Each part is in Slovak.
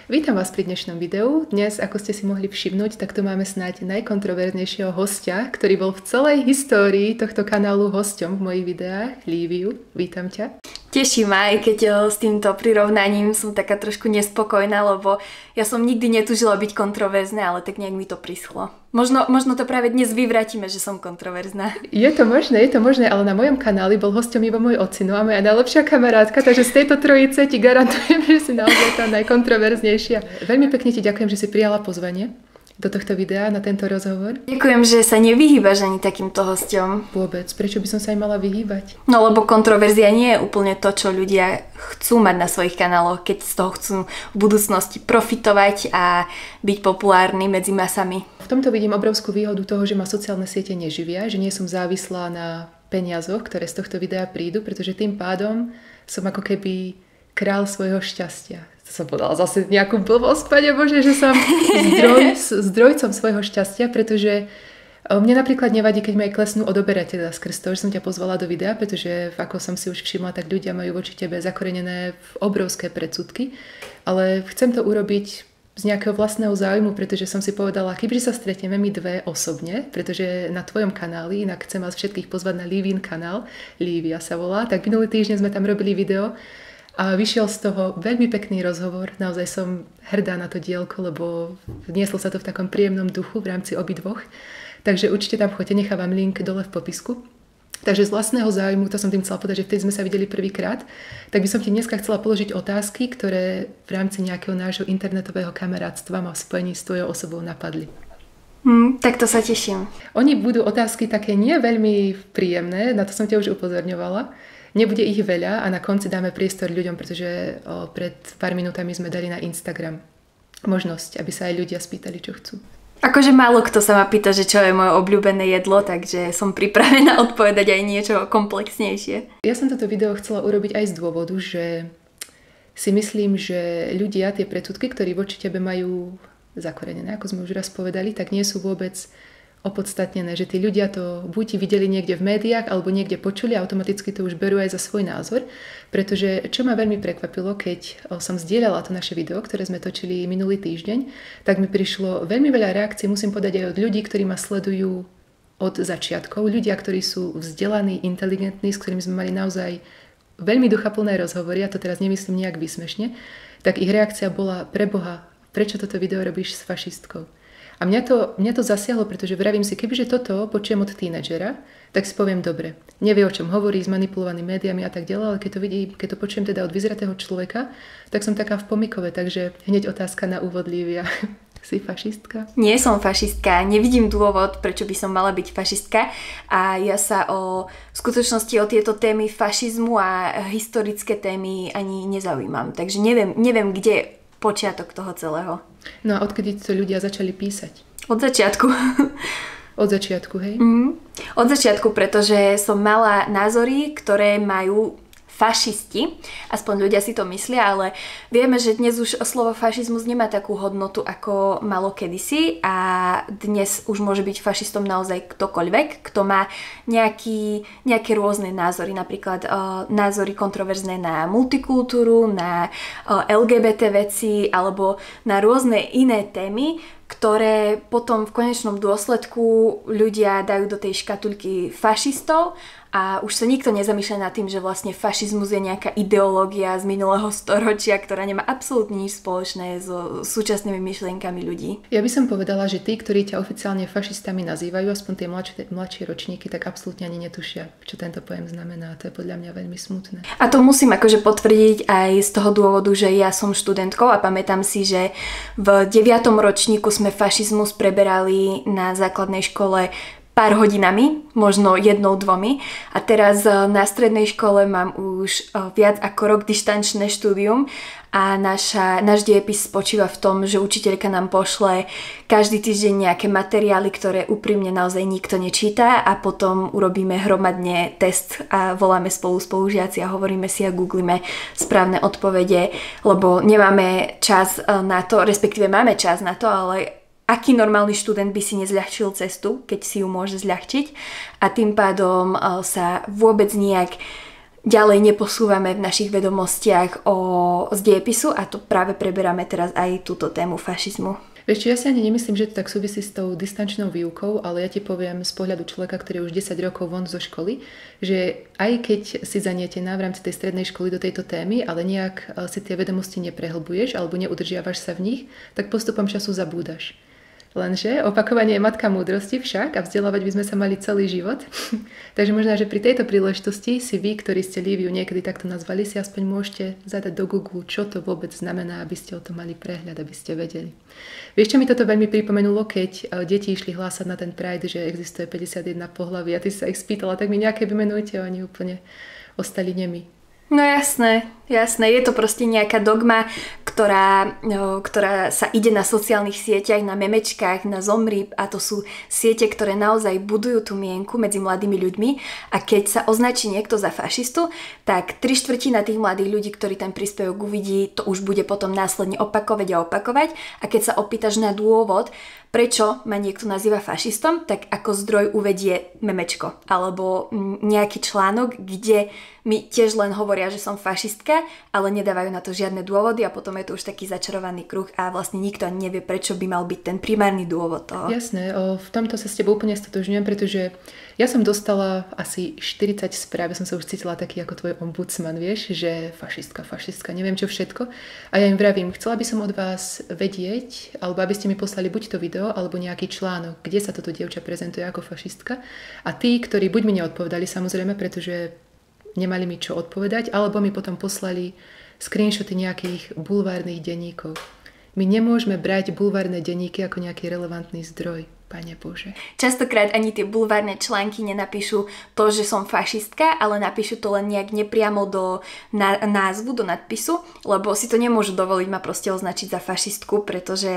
Vítam vás pri dnešnom videu. Dnes, ako ste si mohli všimnúť, tak tu máme snáď najkontroverznejšieho hostia, ktorý bol v celej histórii tohto kanálu hosťom v mojich videách, Líviu. Vítam ťa. Teší ma, aj keď s týmto prirovnaním som taká trošku nespokojná, lebo ja som nikdy netúžila byť kontroverzná, ale tak nejak mi to prischlo. Možno to práve dnes vyvrátime, že som kontroverzná. Je to možné, ale na mojom kanáli bol hosťom iba môj ocino a moja najlepšia kamarátka, takže z tejto trojice ti garantujem, že si naozaj tá najkontroverznejšia. Veľmi pekne ti ďakujem, že si prijala pozvanie do tohto videa na tento rozhovor. Ďakujem, že sa nevyhýbaš ani takýmto hosťom. Vôbec, prečo by som sa aj mala vyhýbať? No lebo kontroverzia nie je úplne to, čo ľudia chcú mať na svojich kanáloch, keď z toho chcú v budúcnosti profitovať a byť populárny medzi masami. V tomto vidím obrovskú výhodu toho, že ma sociálne siete neživia, že nie som závislá na peniazoch, ktoré z tohto videa prídu, pretože tým pádom som ako keby král svojho šťastia. To som povedala zase nejakú blbosť, Pane Bože, že som zdrojcom svojho šťastia, pretože mne napríklad nevadí, keď ma aj klesnú odoberateľa skrz to, že som ťa pozvala do videa, pretože ako som si už všimla, tak ľudia majú voči tebe zakorenené obrovské predsudky, ale chcem to urobiť z nejakého vlastného záujmu, pretože som si povedala, kebyže sa stretneme my dve osobne, pretože na tvojom kanáli, inak chcem vás všetkých pozvať na Lívin kanál, Lívia sa volá, tak minulý týždeň sme tam robili video a vyšiel z toho veľmi pekný rozhovor. Naozaj som hrdá na to dielko, lebo vnieslo sa to v takom príjemnom duchu v rámci obidvoch. Takže určite tam choďte, nechávam link dole v popisku. Takže z vlastného záujmu, to som tým chcela povedať, že vtedy sme sa videli prvýkrát, tak by som ti dneska chcela položiť otázky, ktoré v rámci nejakého nášho internetového kamarátstva ma v spojení s tvojou osobou napadli. Tak to sa teším. Oni budú otázky také nie veľmi príjemné, na to som ťa už upozorňovala. Nebude ich veľa a na konci dáme priestor ľuďom, pretože pred pár minútami sme dali na Instagram možnosť, aby sa aj ľudia spýtali, čo chcú. Akože málo kto sa ma pýta, že čo je moje obľúbené jedlo, takže som pripravená odpovedať aj niečo komplexnejšie. Ja som toto video chcela urobiť aj z dôvodu, že si myslím, že ľudia tie predsudky, ktorí voči tebe majú zakorenené, ako sme už raz povedali, tak nie sú vôbec opodstatnené, že tí ľudia to buď videli niekde v médiách alebo niekde počuli a automaticky to už berú aj za svoj názor, pretože čo ma veľmi prekvapilo, keď som zdieľala to naše video, ktoré sme točili minulý týždeň, tak mi prišlo veľmi veľa reakcií, musím povedať aj od ľudí, ktorí ma sledujú od začiatkov, ľudia, ktorí sú vzdelaní, inteligentní, s ktorými sme mali naozaj veľmi duchaplné rozhovory, a to teraz nemyslím nejak výsmešne, tak ich reakcia bola: preboha, prečo toto video robíš s fašistkou? A mňa to zasiahlo, pretože vravím si, kebyže toto počujem od tínedžera, tak si poviem, dobre, nevie, o čom hovorí, zmanipulovaný médiami a tak ďalej, ale keď to počujem teda od vyzretého človeka, tak som taká v pomykove, takže hneď otázka na úvod, Lívia. Si fašistka? Nie som fašistka, nevidím dôvod, prečo by som mala byť fašistka, a ja sa v skutočnosti o tieto témy fašizmu a historické témy ani nezaujímam, takže neviem kde počiatok toho celého. No a odkedy to ľudia začali písať? Od začiatku. Od začiatku, hej? Od začiatku, pretože som mala názory, ktoré majú fašisti, aspoň ľudia si to myslia, ale vieme, že dnes už slovo fašizmus nemá takú hodnotu, ako malo kedysi, a dnes už môže byť fašistom naozaj ktokoľvek, kto má nejaké rôzne názory, napríklad názory kontroverzné na multikultúru, na LGBT veci alebo na rôzne iné témy, ktoré potom v konečnom dôsledku ľudia dajú do tej škatulky fašistov. A už sa nikto nezamýšľa nad tým, že vlastne fašizmus je nejaká ideológia z minulého storočia, ktorá nemá absolútne nič spoločné so súčasnými myšlienkami ľudí. Ja by som povedala, že tí, ktorí ťa oficiálne fašistami nazývajú, aspoň tie mladšie ročníky, tak absolútne ani netušia, čo tento pojem znamená. To je podľa mňa veľmi smutné. A to musím akože potvrdiť aj z toho dôvodu, že ja som študentkou a pamätám si, že v 9. ročníku sme fašizmus preberali na základnej škole pár hodinami, možno 1-2. A teraz na strednej škole mám už viac ako rok dištančné štúdium a náš diepis spočíva v tom, že učiteľka nám pošle každý týždeň nejaké materiály, ktoré úprimne naozaj nikto nečíta, a potom urobíme hromadne test a voláme spolužiaci a hovoríme si a googlíme správne odpovede, lebo nemáme čas na to, respektíve máme čas na to, ale aký normálny študent by si nezľahčil cestu, keď si ju môže zľahčiť, a tým pádom sa vôbec nejak ďalej neposúvame v našich vedomostiach z dejepisu a to práve preberáme teraz aj túto tému fašizmu. Vieš čo, ja si ani nemyslím, že to tak súvisí s tou distančnou výukou, ale ja ti poviem z pohľadu človeka, ktorý je už 10 rokov von zo školy, že aj keď si zanietená v rámci tej strednej školy do tejto témy, ale nejak si tie vedomosti neprehlbuješ alebo neudržiavaš sa v nich, tak postupom času zabúdaš. Lenže opakovanie je matka múdrosti však a vzdelávať by sme sa mali celý život. Takže možno, že pri tejto príležitosti si vy, ktorí ste Líviu niekedy takto nazvali, si aspoň môžete zadať do Google, čo to vôbec znamená, aby ste o tom mali prehľad, aby ste vedeli. Vieš, čo mi toto veľmi pripomenulo, keď deti išli hlásať na ten Pride, že existuje 51 pohlaví a ty sa ich spýtala, tak mi nejaké vymenujte a oni úplne ostali nemi. No jasné. Je to proste nejaká dogma, ktorá sa ide na sociálnych sieťach, na memečkách, na Zomri a to sú siete, ktoré naozaj budujú tú mienku medzi mladými ľuďmi a keď sa označí niekto za fašistu, tak 3/4 tých mladých ľudí, ktorí ten príspevok uvidí, to už bude potom následne opakovať a keď sa opýtaš na dôvod, prečo ma niekto nazýva fašistom, tak ako zdroj uvedie memečko alebo nejaký článok, kde mi tiež len hovoria, že som fašistka, ale nedávajú na to žiadne dôvody a potom je to už taký začarovaný kruh a vlastne nikto ani nevie, prečo by mal byť ten primárny dôvod toho. Jasné, v tomto sa s tebou úplne stotožňujem, pretože ja som dostala asi 40 správ, ja som sa už cítila taký ako tvoj ombudsman, vieš, že fašistka, neviem čo všetko. A ja im vravím, chcela by som od vás vedieť, alebo aby ste mi poslali buď to video, alebo nejaký článok, kde sa toto dievča prezentuje ako fašistka. A tí, ktorí buď mi neodpovedali, samozrejme, pretože nemali mi čo odpovedať, alebo mi potom poslali screenshoty nejakých bulvárnych denníkov. My nemôžeme brať bulvárne denníky ako nejaký relevantný zdroj. Pane Bože. Častokrát ani tie bulvárne články nenapíšu to, že som fašistka, ale napíšu to len nejak nepriamo do názvu, do nadpisu, lebo si to nemôžu dovoliť ma proste označiť za fašistku, pretože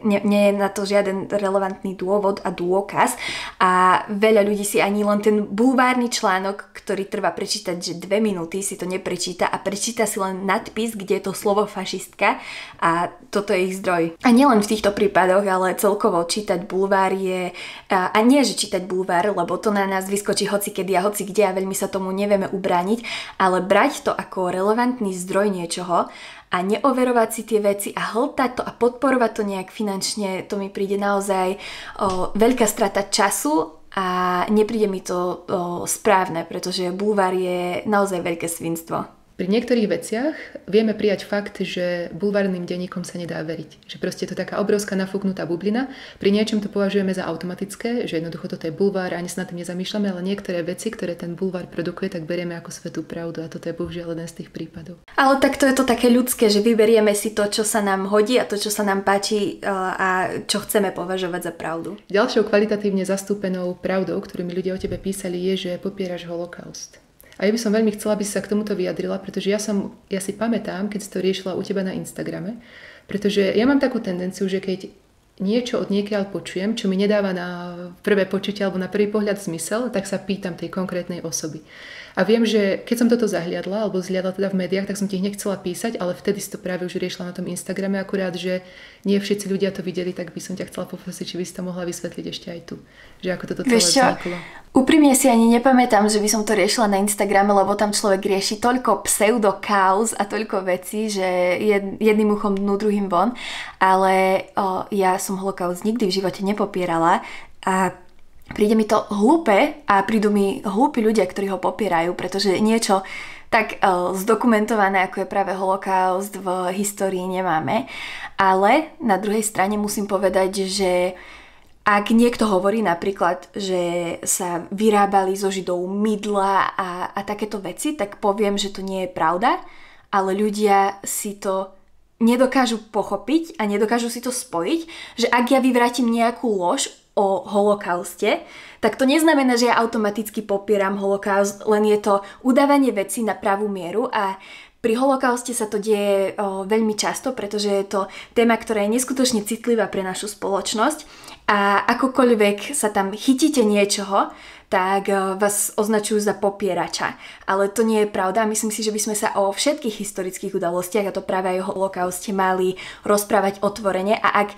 nie je na to žiaden relevantný dôvod a dôkaz a veľa ľudí si ani len ten bulvárny článok, ktorý trvá prečítať, že 2 minúty, si to neprečíta a prečíta si len nadpis, kde je to slovo fašistka a toto je ich zdroj. A nielen v týchto prípadoch, ale celkovo čítať bulvár a nie, že čítať bulvár, lebo to na nás vyskočí hocikedy a hocikde a veľmi sa tomu nevieme ubrániť, ale brať to ako relevantný zdroj niečoho a neoverovať si tie veci a hltať to a podporovať to nejak finančne, to mi príde naozaj veľká strata času a nepríde mi to správne, pretože bulvár je naozaj veľké svinstvo. Pri niektorých veciach vieme prijať fakt, že bulvárnym denníkom sa nedá veriť. Že proste je to taká obrovská nafúknutá bublina. Pri niečom to považujeme za automatické, že jednoducho toto je bulvár a ani sa nad tým nezamýšľame, ale niektoré veci, ktoré ten bulvár produkuje, tak berieme ako svätú pravdu a toto je bohužiaľ jeden z tých prípadov. Ale takto je to také ľudské, že vyberieme si to, čo sa nám hodí a to, čo sa nám páči a čo chceme považovať za pravdu. Ďalšou kvalitatívne zastúpenou pravdou, ktorú mi ľudia o tebe písali, je, že popieraš holokaust. A ja by som veľmi chcela, aby si sa k tomuto vyjadrila, pretože ja si pamätám, keď si to riešila u teba na Instagrame, pretože ja mám takú tendenciu, že keď niečo od niekiaľ počujem, čo mi nedáva na prvé počutie alebo na prvý pohľad zmysel, tak sa pýtam tej konkrétnej osoby. A viem, že keď som toto zahliadla, alebo zhliadla teda v médiách, tak som ti hneď chcela písať, ale vtedy si to práve už riešila na tom Instagrame, akurát, že nie všetci ľudia to videli, tak by som ťa chcela poprosiť, či by si to mohla vysvetliť ešte aj tu. Že ako toto celé vzniklo. Úprimne si ani nepamätám, že by som to riešila na Instagrame, lebo tam človek rieši toľko pseudokauz a toľko vecí, že jedným uchom dnu, druhým von. Ale ja som holokaust nikdy v živote nepopierala a príde mi to hlúpe a prídu mi hlúpi ľudia, ktorí ho popierajú, pretože niečo tak zdokumentované, ako je práve holokaust v histórii nemáme. Ale na druhej strane musím povedať, že ak niekto hovorí napríklad, že sa vyrábali zo Židov mydla a takéto veci, tak poviem, že to nie je pravda, ale ľudia si to nedokážu pochopiť a nedokážu si to spojiť, že ak ja vyvrátim nejakú lož o holokauste, tak to neznamená, že ja automaticky popieram holokaust, len je to udávanie vecí na pravú mieru a pri holokauste sa to deje veľmi často, pretože je to téma, ktorá je neskutočne citlivá pre našu spoločnosť a akokoľvek sa tam chytíte niečoho, tak vás označujú za popierača. Ale to nie je pravda. Myslím si, že by sme sa o všetkých historických udalostiach, a to práve aj o holokauste, mali rozprávať otvorene a ak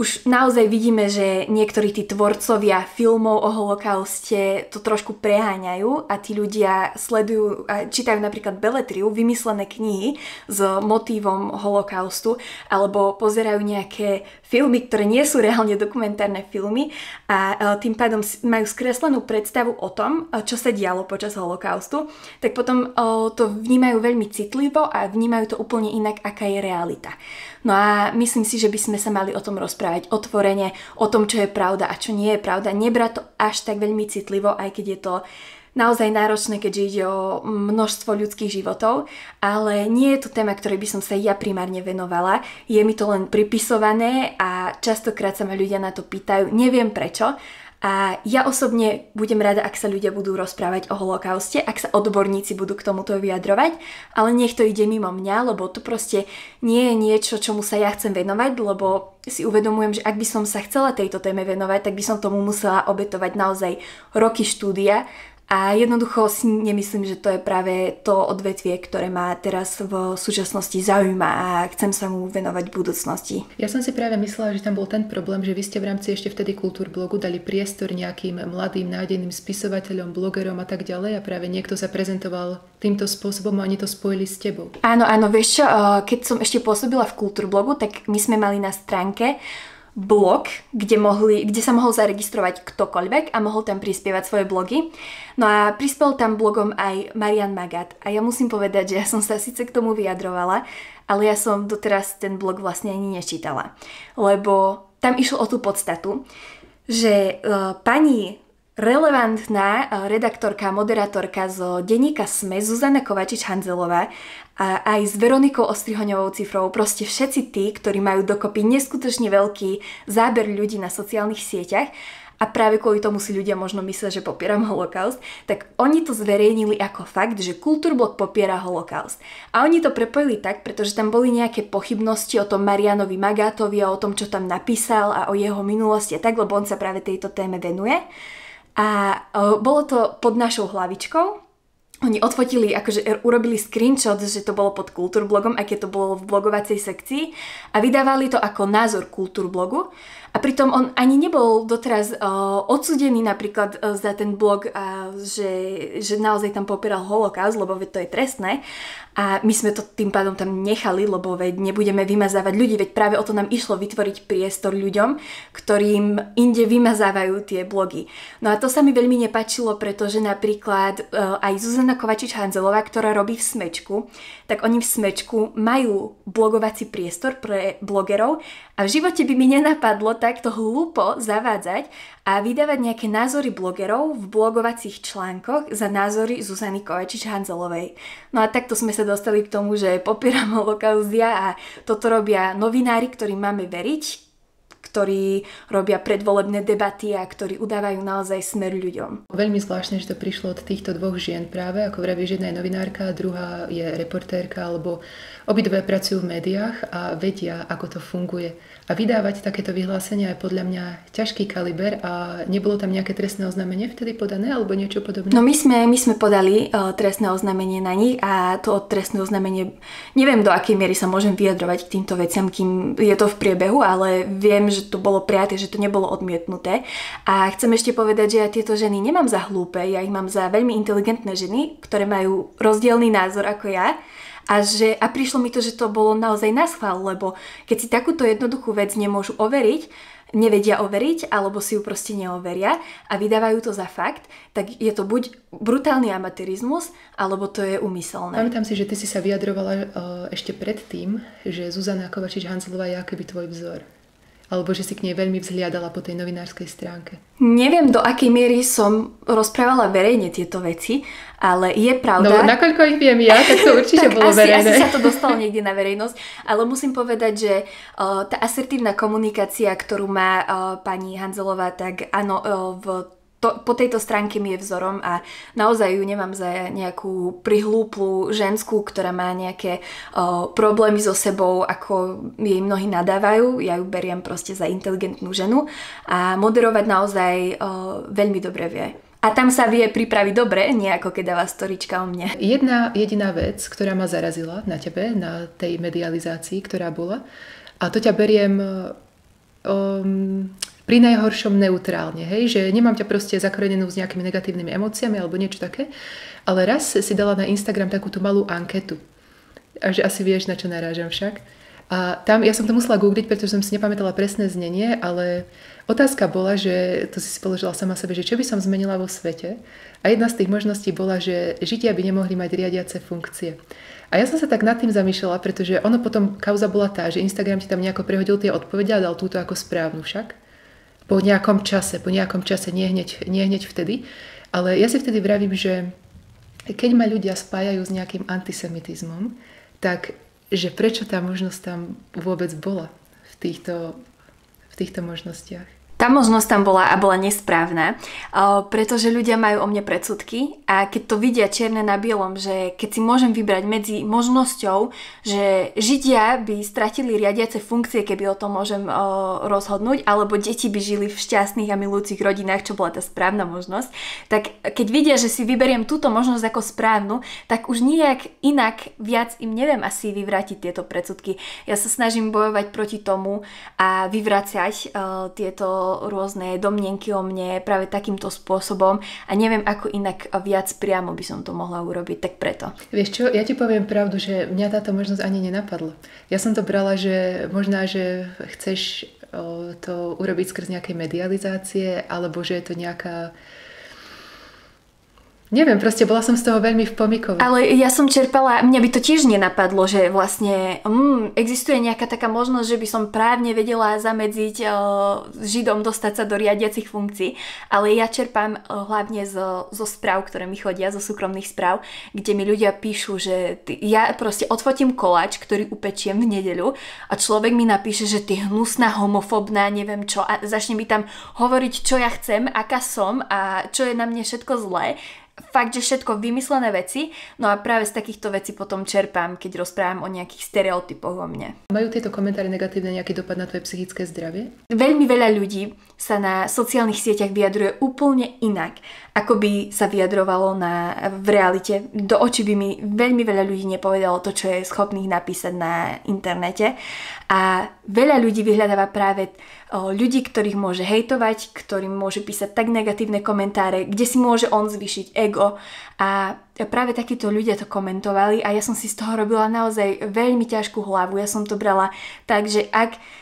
už naozaj vidíme, že niektorí tí tvorcovia filmov o holokauste to trošku preháňajú a tí ľudia sledujú a čítajú napríklad beletriu, vymyslené knihy s motívom holokaustu alebo pozerajú nejaké filmy, ktoré nie sú reálne dokumentárne filmy a tým pádom majú skreslenú predstavu o tom, čo sa dialo počas holokaustu, tak potom to vnímajú veľmi citlivo a vnímajú to úplne inak, aká je realita. No a myslím si, že by sme sa mali o tom rozprávať otvorene, o tom, čo je pravda a čo nie je pravda. Nebrať to až tak veľmi citlivo, aj keď je to naozaj náročné, keďže ide o množstvo ľudských životov, ale nie je to téma, ktorej by som sa ja primárne venovala. Je mi to len pripisované a častokrát sa ma ľudia na to pýtajú. Neviem prečo. A ja osobne budem rada, ak sa ľudia budú rozprávať o holokauste, ak sa odborníci budú k tomuto vyjadrovať, ale nech to ide mimo mňa, lebo to proste nie je niečo, čomu sa ja chcem venovať, lebo si uvedomujem, že ak by som sa chcela tejto téme venovať, tak by som tomu musela obetovať naozaj roky štúdia. A jednoducho si nemyslím, že to je práve to odvetvie, ktoré ma teraz v súčasnosti zaujíma a chcem sa mu venovať v budúcnosti. Ja som si práve myslela, že tam bol ten problém, že vy ste v rámci ešte vtedy Kultúrblogu dali priestor nejakým mladým, nádeným spisovateľom, blogerom a tak ďalej a práve niekto sa prezentoval týmto spôsobom a oni to spojili s tebou. Áno, vieš čo, keď som ešte pôsobila v Kultúrblogu, tak my sme mali na stránke blog, kde sa mohol zaregistrovať ktokoľvek a mohol tam prispievať svoje blogy. No a prispel tam blogom aj Marian Magat. A ja musím povedať, že ja som sa síce k tomu vyjadrovala, ale ja som doteraz ten blog vlastne ani nečítala. Lebo tam išlo o tú podstatu, že pani relevantná redaktorka, moderátorka zo denníka SME Zuzana Kovačič-Hanzelová a aj s Veronikou Ostrihoňovou-Cifrovou, proste všetci tí, ktorí majú dokopy neskutočne veľký záber ľudí na sociálnych sieťach a práve kvôli tomu si ľudia možno myslia, že popieram holokaust, tak oni to zverejnili ako fakt, že Kultúrblog popiera holokaust. A oni to prepojili tak, pretože tam boli nejaké pochybnosti o tom Marianovi Magatovi a o tom, čo tam napísal a o jeho minulosti a tak, lebo on sa práve tejto téme venuje. A bolo to pod našou hlavičkou. Oni odfotili, akože urobili screenshot, že to bolo pod Kultúrblogom, aj keď to bolo v blogovacej sekcii a vydávali to ako názor Kultúrblogu. A pritom on ani nebol doteraz odsúdený napríklad za ten blog, že naozaj tam popieral holokaust, lebo veď to je trestné. A my sme to tým pádom tam nechali, lebo veď nebudeme vymazávať ľudí, veď práve o to nám išlo vytvoriť priestor ľuďom, ktorým inde vymazávajú tie blogy. No a to sa mi veľmi nepáčilo, pretože napríklad aj Zuzana Kovačič-Hanzelová, ktorá robí v Smečku, tak oni v Smečku majú blogovací priestor pre blogerov a v živote by mi nenapadlo takto hlúpo zavádzať a vydávať nejaké názory blogerov v blogovacích článkoch za názory Zuzany Kovačič-Hanzelovej. No a takto sme sa dostali k tomu, že popieram holokaust a toto robia novinári, ktorým máme veriť, ktorí robia predvolebné debaty a ktorí udávajú naozaj smer ľuďom. Veľmi zvláštne, že to prišlo od týchto dvoch žien práve, ako vravíš, jedna je novinárka, druhá je reportérka, alebo obidve pracujú v médiách a vedia, ako to funguje. A vydávať takéto vyhlásenia je podľa mňa ťažký kaliber a nebolo tam nejaké trestné oznámenie vtedy podané alebo niečo podobné? No my sme podali trestné oznámenie na nich a to trestné oznámenie, neviem do akej miery sa môžem vyjadrovať k týmto veciam, kým je to v priebehu, ale viem, že to bolo prijaté, že to nebolo odmietnuté. A chcem ešte povedať, že ja tieto ženy nemám za hlúpe, ja ich mám za veľmi inteligentné ženy, ktoré majú rozdielny názor ako ja. A prišlo mi to, že to bolo naozaj naschvál, lebo keď si takúto jednoduchú vec nemôžu overiť, nevedia overiť, alebo si ju proste neoveria a vydávajú to za fakt, tak je to buď brutálny amatérizmus, alebo to je úmyselné. Pamätám si, že ty si sa vyjadrovala ešte predtým, že Zuzana Kovačič-Hanzelová je akoby tvoj vzor. Alebo že si k nej veľmi vzhliadala po tej novinárskej stránke. Neviem, do akej miery som rozprávala verejne tieto veci, ale je pravda... No, nakoľko ich viem ja, tak to určite bolo verejné. Asi sa to dostalo niekde na verejnosť, ale musím povedať, že tá asertívna komunikácia, ktorú má pani Hanzelová, tak áno, po tejto stránke mi je vzorom a naozaj ju nemám za nejakú prihlúplu ženskú, ktorá má nejaké problémy so sebou, ako jej mnohí nadávajú. Ja ju beriem proste za inteligentnú ženu a moderovať naozaj veľmi dobre vie. A tam sa vie pripraviť dobre, nie ako keď dáva storička o mne. Jedna jediná vec, ktorá ma zarazila na tebe, na tej medializácii, ktorá bola, a to ťa beriem pri najhoršom neutrálne, hej, že nemám ťa proste zakorenenú s nejakými negatívnymi emóciami alebo niečo také, ale raz si dala na Instagram takúto malú anketu. A že asi vieš, na čo narážam však. A tam, ja som to musela googliť, pretože som si nepamätala presné znenie, ale otázka bola, že to si položila sama sebe, že čo by som zmenila vo svete. A jedna z tých možností bola, že Židia by nemohli mať riadiace funkcie. A ja som sa tak nad tým zamýšľala, pretože ono potom, kauza bola tá, že Instagram ti tam nejako prehodil tie odpovede a dal túto ako správnu však. Po nejakom čase, nie hneď vtedy. Ale ja si vtedy vravím, že keď ma ľudia spájajú s nejakým antisemitizmom, tak že prečo tá možnosť tam vôbec bola v týchto možnostiach. Tá možnosť tam bola a bola nesprávna, pretože ľudia majú o mne predsudky a keď to vidia čierne na bielom, že keď si môžem vybrať medzi možnosťou, že Židia by stratili riadiace funkcie, keby o tom môžem rozhodnúť, alebo deti by žili v šťastných a milujúcich rodinách, čo bola tá správna možnosť, tak keď vidia, že si vyberiem túto možnosť ako správnu, tak už nijak inak viac im neviem asi vyvrátiť tieto predsudky. Ja sa snažím bojovať proti tomu a vyvracať tieto rôzne domnienky o mne práve takýmto spôsobom a neviem, ako inak viac priamo by som to mohla urobiť, tak preto. Vieš čo, ja ti poviem pravdu, že mňa táto možnosť ani nenapadla. Ja som to brala, že možná, že chceš to urobiť skrz nejakej medializácie, alebo že je to nejaká... Neviem, proste bola som z toho veľmi v pomykove. Ale ja som čerpala, mňa by to tiež nenapadlo, že vlastne existuje nejaká taká možnosť, že by som právne vedela zamedziť Židom dostať sa do riadiacich funkcií, ale ja čerpám hlavne zo správ, ktoré mi chodia, zo súkromných správ, kde mi ľudia píšu, že ja proste odfotím koláč, ktorý upečiem v nedeľu a človek mi napíše, že ty hnusná, homofobná, neviem čo a začne mi tam hovoriť, čo ja chcem, aká som a čo je na mne všetko zlé. Fakt, že všetko vymyslené veci, no a práve z takýchto vecí potom čerpám, keď rozprávam o nejakých stereotypoch o mne. Majú tieto komentáre negatívne nejaký dopad na tvoje psychické zdravie? Veľmi veľa ľudí sa na sociálnych sieťach vyjadruje úplne inak, ako by sa vyjadrovalo v realite. Do očí by mi veľmi veľa ľudí nepovedalo to, čo je schopných napísať na internete. A veľa ľudí vyhľadáva práve ľudí, ktorých môže hejtovať, ktorým môže písať tak negatívne komentáre, kde si môže on zvýšiť ego. A práve takíto ľudia to komentovali a ja som si z toho robila naozaj veľmi ťažkú hlavu. Ja som to brala tak, že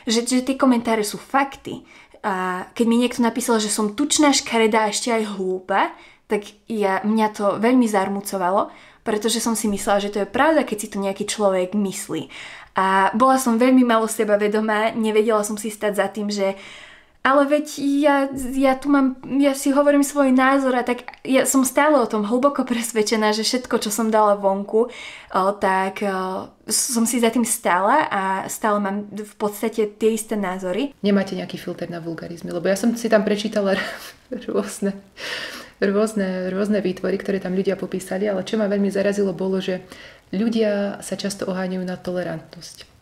tie komentáre sú fakty. A keď mi niekto napísal, že som tučná, škaredá a ešte aj hlúpa, tak mňa to veľmi zarmucovalo, pretože som si myslela, že to je pravda, keď si to nejaký človek myslí. A bola som veľmi malo sebavedomá, nevedela som si stať za tým, že ale veď ja si hovorím svoj názor a tak ja som stále o tom hlboko presvedčená, že všetko, čo som dala vonku, tak som si za tým stála a stále mám v podstate tie isté názory. Nemáte nejaký filter na vulgarizmy? Lebo ja som si tam prečítala rôzne výtvory, ktoré tam ľudia popísali, ale čo ma veľmi zarazilo bolo, že ľudia sa často oháňajú na tolerantnosť.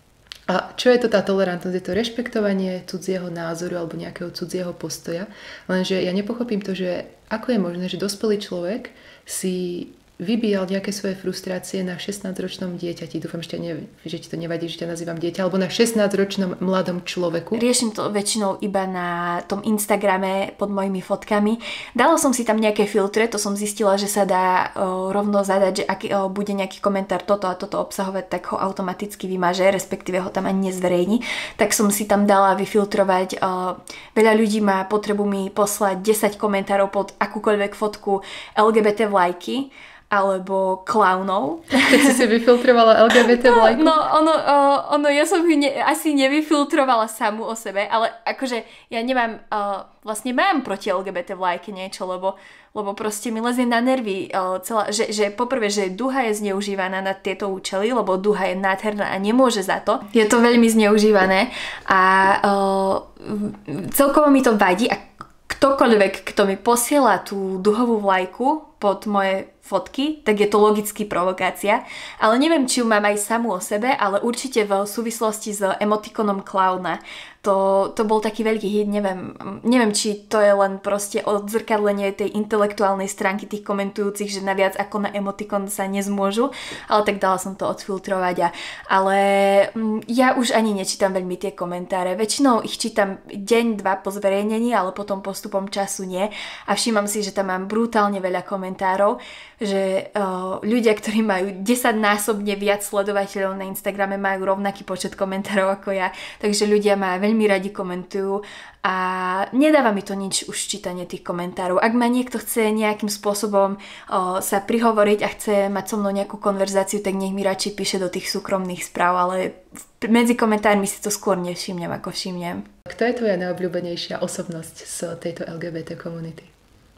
A čo je to tá tolerantnosť? Je to rešpektovanie cudzieho názoru alebo nejakého cudzieho postoja. Lenže ja nepochopím to, že ako je možné, že dospelý človek si vybíjal nejaké svoje frustrácie na 16-ročnom dieťati. Dúfam, že ti to nevadí, že ťa nazývam dieťa, alebo na 16-ročnom mladom človeku. Riešim to väčšinou iba na tom Instagrame pod mojimi fotkami. Dala som si tam nejaké filtre, to som zistila, že sa dá rovno zadať, že ak bude nejaký komentár toto a toto obsahovať, tak ho automaticky vymaže, respektíve ho tam ani nezverejní. Tak som si tam dala vyfiltrovať. Veľa ľudí má potrebu mi poslať 10 komentárov pod akúkoľvek fotku LGBT vlajky alebo klaunov. Tak si vyfiltrovala LGBT vlajku? No, ja som ju asi nevyfiltrovala samú o sebe, ale akože ja nemám, vlastne mám proti LGBT vlajke niečo, lebo proste mi lezie na nervy že poprvé, že duha je zneužívaná na tieto účely, lebo duha je nádherná a nemôže za to. Je to veľmi zneužívané a celkovo mi to vadí a ktokoľvek, kto mi posiela tú duhovú vlajku pod moje fotky, tak je to logicky provokácia. Ale neviem, či ju mám aj samú o sebe, ale určite v súvislosti s emotikonom klauna. To bol taký veľký hit, neviem, či to je len proste odzrkadlenie tej intelektuálnej stránky tých komentujúcich, že naviac ako na emotikon sa nezmôžu, ale tak dala som to odfiltrovať. Ale ja už ani nečítam veľmi tie komentáre. Väčšinou ich čítam deň, dva po zverejnení, ale potom postupom času nie. A všímam si, že tam mám brutálne veľa komentárov, že ľudia, ktorí majú 10-násobne viac sledovateľov na Instagrame, majú rovnaký počet komentárov ako ja. Takže ľudia ma veľmi radi komentujú a nedáva mi to nič už čítanie tých komentárov. Ak ma niekto chce nejakým spôsobom sa prihovoriť a chce mať so mnou nejakú konverzáciu, tak nech mi radšej píše do tých súkromných správ, ale medzi komentármi si to skôr nevšimnem ako všimnem. Kto je tvoja najobľúbenejšia osobnosť z tejto LGBT komunity?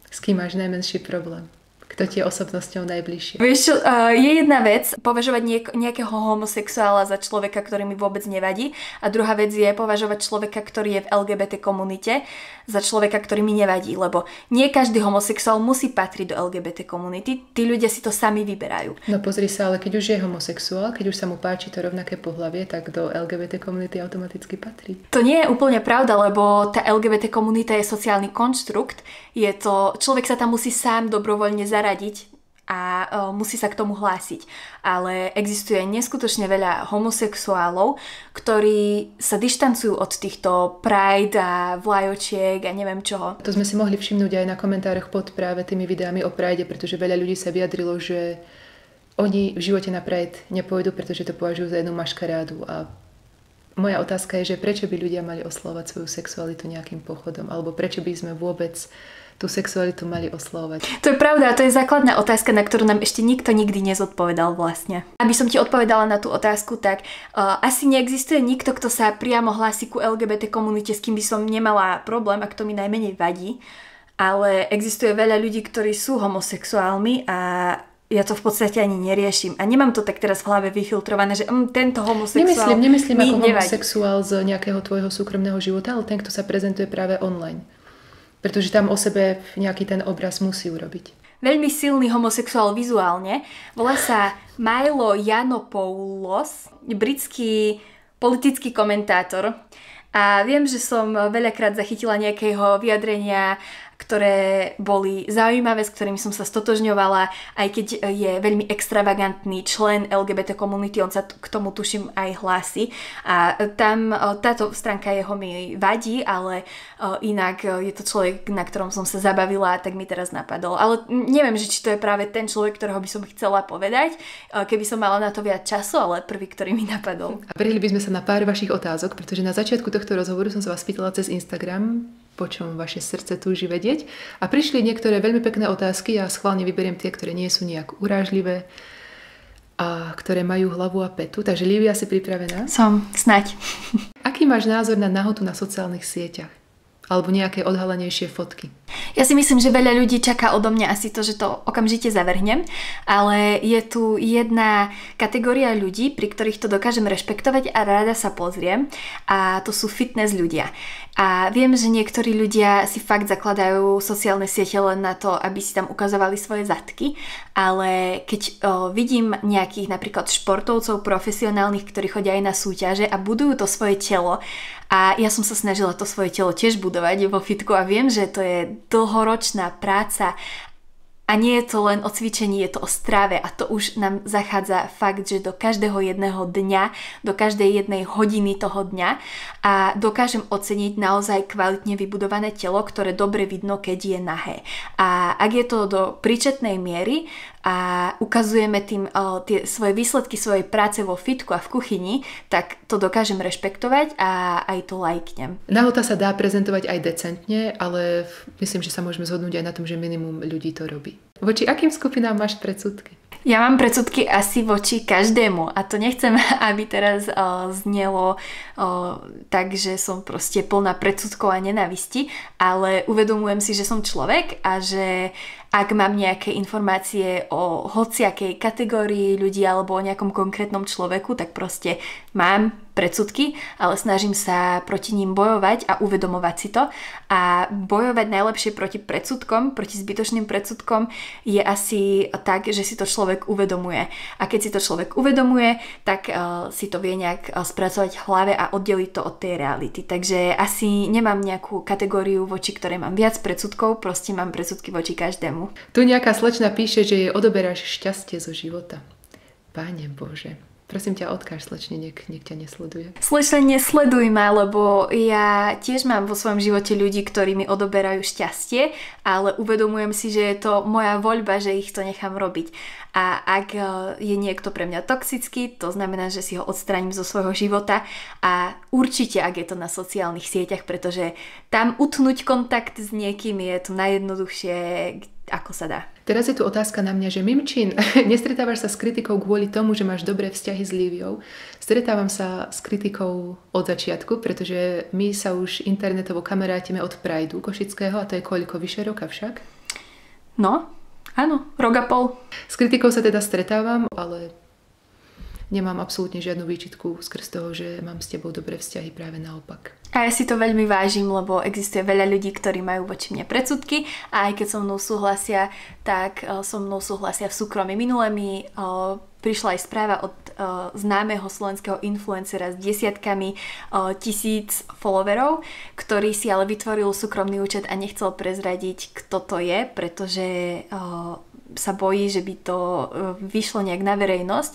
S kým máš najmenší problém? Kto ti je osobnosťou najbližšie? Vieš čo, je jedna vec považovať nejakého homosexuála za človeka, ktorý mi vôbec nevadí, a druhá vec je považovať človeka, ktorý je v LGBT komunite, za človeka, ktorý mi nevadí, lebo nie každý homosexuál musí patriť do LGBT komunity, tí ľudia si to sami vyberajú. No pozri sa, ale keď už je homosexuál, keď už sa mu páči to rovnaké pohlavie, tak do LGBT komunity automaticky patrí. To nie je úplne pravda, lebo tá LGBT komunita je sociálny konštrukt, je to, človek sa tam musí sám dobrovoľne zaradiť a musí sa k tomu hlásiť. Ale existuje neskutočne veľa homosexuálov, ktorí sa dištancujú od týchto pride a vlajočiek a neviem čoho. To sme si mohli všimnúť aj na komentároch pod práve tými videami o pride, pretože veľa ľudí sa vyjadrilo, že oni v živote na pride nepôjdu, pretože to považujú za jednu maškarádu. A moja otázka je, že prečo by ľudia mali oslavovať svoju sexualitu nejakým pochodom, alebo prečo by sme vôbec tú sexualitu mali oslavovať. To je pravda, to je základná otázka, na ktorú nám ešte nikto nikdy nezodpovedal vlastne. Aby som ti odpovedala na tú otázku, tak asi neexistuje nikto, kto sa priamo hlási ku LGBT komunite, s kým by som nemala problém a kto mi najmenej vadí. Ale existuje veľa ľudí, ktorí sú homosexuálmi a ja to v podstate ani neriešim. A nemám to tak teraz v hlave vyfiltrované, že tento homosexuál Nemyslím ako nevadí. Homosexuál z nejakého tvojho súkromného života, ale ten, kto sa prezentuje práve online. Pretože tam o sebe nejaký ten obraz musí urobiť. Veľmi silný homosexuál vizuálne. Volá sa Milo Yiannopoulos, britský politický komentátor. A viem, že som veľakrát zachytila nejakého vyjadrenia, ktoré boli zaujímavé, s ktorými som sa stotožňovala, aj keď je veľmi extravagantný člen LGBT komunity, on sa k tomu tuším aj hlási. A tam táto stránka jeho mi vadí, ale inak je to človek, na ktorom som sa zabavila, tak mi teraz napadol. Ale neviem, že či to je práve ten človek, ktorého by som chcela povedať, keby som mala na to viac času, ale prvý, ktorý mi napadol. A prihli by sme sa na pár vašich otázok, pretože na začiatku tohto rozhovoru som sa vás pýtala cez Instagram, po čom vaše srdce túži vedieť. A prišli niektoré veľmi pekné otázky, ja schválne vyberiem tie, ktoré nie sú nejak urážlivé a ktoré majú hlavu a petu. Takže Lívia, si pripravená? Som, snaď. Aký máš názor na nahotu na sociálnych sieťach? Alebo nejaké odhalenejšie fotky? Ja si myslím, že veľa ľudí čaká odo mňa asi to, že to okamžite zavrhnem, ale je tu jedna kategória ľudí, pri ktorých to dokážem rešpektovať a rada sa pozriem, a to sú fitness ľudia. A viem, že niektorí ľudia si fakt zakladajú sociálne siete len na to, aby si tam ukazovali svoje zadky, ale keď vidím nejakých napríklad športovcov profesionálnych, ktorí chodia aj na súťaže a budujú to svoje telo, a ja som sa snažila to svoje telo tiež budovať vo fitku a viem, že to je dlhoročná práca a nie je to len o cvičení, je to o strave, a to už nám zachádza fakt, že do každého jedného dňa, do každej jednej hodiny toho dňa, a dokážem oceniť naozaj kvalitne vybudované telo, ktoré dobre vidno, keď je nahé. A ak je to do príčetnej miery a ukazujeme tým tie svoje výsledky svojej práce vo fitku a v kuchyni, tak to dokážem rešpektovať a aj to lajknem. Nahota sa dá prezentovať aj decentne, ale myslím, že sa môžeme zhodnúť aj na tom, že minimum ľudí to robí. Voči akým skupinám máš predsudky? Ja mám predsudky asi voči každému a to nechcem, aby teraz znelo tak, že som proste plná predsudkov a nenávisti, ale uvedomujem si, že som človek a že ak mám nejaké informácie o hociakej kategórii ľudí alebo o nejakom konkrétnom človeku, tak proste mám predsudky, ale snažím sa proti ním bojovať a uvedomovať si to. A bojovať najlepšie proti predsudkom, proti zbytočným predsudkom je asi tak, že si to človek uvedomuje. A keď si to človek uvedomuje, tak si to vie nejak spracovať v hlave a oddeliť to od tej reality. Takže asi nemám nejakú kategóriu, voči ktorej mám viac predsudkov, proste mám predsudky voči každému. Tu nejaká slečna píše, že jej odoberáš šťastie zo života. Páne Bože. Prosím ťa, odkáž slečne, nech ťa nesleduje. Slečne, nesleduj ma, lebo ja tiež mám vo svojom živote ľudí, ktorí mi odoberajú šťastie, ale uvedomujem si, že je to moja voľba, že ich to nechám robiť. A ak je niekto pre mňa toxický, to znamená, že si ho odstránim zo svojho života a určite, ak je to na sociálnych sieťach, pretože tam utnúť kontakt s niekým je to najjednoduchšie, ako sa dá. Teraz je tu otázka na mňa, že Mimčín, nestretávaš sa s kritikou kvôli tomu, že máš dobré vzťahy s Líviou. Stretávam sa s kritikou od začiatku, pretože my sa už internetovo kamarátime od Prideu košického a to je koľko, vyše roka však? No, áno, rok a pol. S kritikou sa teda stretávam, ale nemám absolútne žiadnu výčitku skrz toho, že mám s tebou dobré vzťahy, práve naopak. A ja si to veľmi vážim, lebo existuje veľa ľudí, ktorí majú voči mne predsudky a aj keď so mnou súhlasia, tak so mnou súhlasia v súkromí. Minule mi prišla aj správa od známeho slovenského influencera s desiatkami tisíc followerov, ktorý si ale vytvoril súkromný účet a nechcel prezradiť, kto to je, pretože sa bojí, že by to vyšlo nejak na verejnosť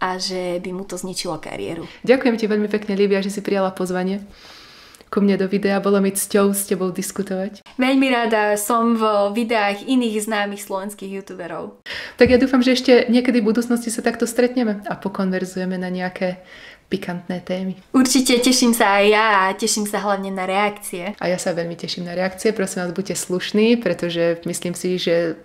a že by mu to zničilo kariéru. Ďakujem ti veľmi pekne, Lívia, že si prijala pozvanie ku mne do videa. Bolo mi cťou s tebou diskutovať. Veľmi rada som v videách iných známych slovenských youtuberov. Tak ja dúfam, že ešte niekedy v budúcnosti sa takto stretneme a pokonverzujeme na nejaké pikantné témy. Určite, teším sa aj ja a teším sa hlavne na reakcie. A ja sa veľmi teším na reakcie. Prosím vás, buďte slušní, pretože myslím si, že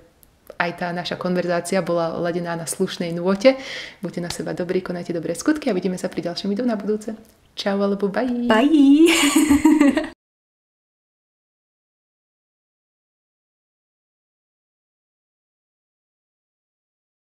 aj tá naša konverzácia bola ladená na slušnej nôte. Buďte na seba dobrí, konajte dobré skutky a vidíme sa pri ďalšom videu na budúce. Čau alebo bye. Bye.